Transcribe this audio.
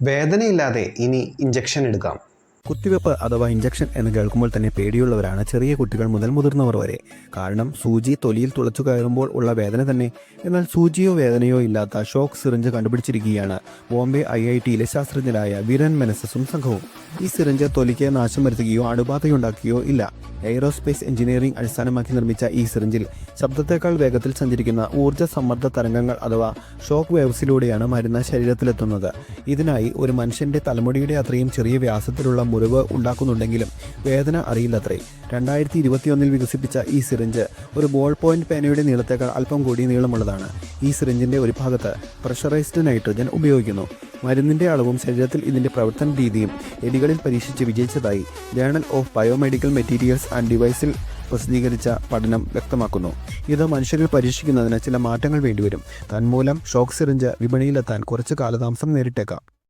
വേദനയില്ലാതെ ഇനി ഇഞ്ചക്ഷൻ എടുക്കാം. കുത്തിവെപ്പ് അഥവാ ഇഞ്ചക്ഷൻ എന്ന് കേൾക്കുമ്പോൾ തന്നെ പേടിയുള്ളവരാണ് ചെറിയ കുട്ടികൾ മുതൽ മുതിർന്നവർ വരെ. കാരണം സൂചി തൊലിയിൽ തുളച്ചു കയറുമ്പോൾ ഉള്ള വേദന തന്നെ. എന്നാൽ സൂചിയോ വേദനയോ ഇല്ലാത്ത ഷോക്ക് സിറിഞ്ച് കണ്ടുപിടിച്ചിരിക്കുകയാണ് ബോംബെ IITയിലെ ശാസ്ത്രജ്ഞരായ വിരൻ മെനസസും സംഘവും. ഈ സിറിഞ്ച് തൊലിക്ക് നാശം വരുത്തുകയോ അണുബാധയുണ്ടാക്കുകയോ ഇല്ല. എയ്റോസ്പേസ് എഞ്ചിനീയറിംഗ് അടിസ്ഥാനമാക്കി നിർമ്മിച്ച ഈ സിറിഞ്ചിൽ ശബ്ദത്തേക്കാൾ വേഗത്തിൽ സഞ്ചരിക്കുന്ന ഊർജ്ജ സമ്മർദ്ദ തരംഗങ്ങൾ അഥവാ ഷോക്ക് വേവ്സിലൂടെയാണ് മരുന്ന് ശരീരത്തിലെത്തുന്നത്. ഇതിനായി ഒരു മനുഷ്യന്റെ തലമുടിയുടെ അത്രയും ചെറിയ വ്യാസത്തിലുള്ള മുറിവ് ഉണ്ടാക്കുന്നുണ്ടെങ്കിലും വേദന അറിയില്ലത്രേ. 2021 വികസിപ്പിച്ച ഈ സിറിഞ്ച് ഒരു ബോൾ പോയിന്റ് പേനയുടെ നീളത്തേക്കാൾ അല്പം കൂടി നീളമുള്ളതാണ്. ഈ സിറിഞ്ചിന്റെ ഒരു ഭാഗത്ത് പ്രഷറൈസ്ഡ് നൈട്രജൻ ഉപയോഗിക്കുന്നു. മരുന്നിന്റെ അളവും ശരീരത്തിൽ ഇതിന്റെ പ്രവർത്തന രീതിയും എലികളിൽ പരീക്ഷിച്ച് വിജയിച്ചതായി journal of biomedical materials and ഡിവൈസിൽ പ്രസിദ്ധീകരിച്ച പഠനം വ്യക്തമാക്കുന്നു. ഇത് മനുഷ്യരിൽ പരീക്ഷിക്കുന്നതിന് ചില മാറ്റങ്ങൾ വേണ്ടിവരും. തന്മൂലം ഷോക്ക് സിറിഞ്ച് വിപണിയിലെത്താൻ കുറച്ച് കാലതാമസം നേരിട്ടേക്കാം.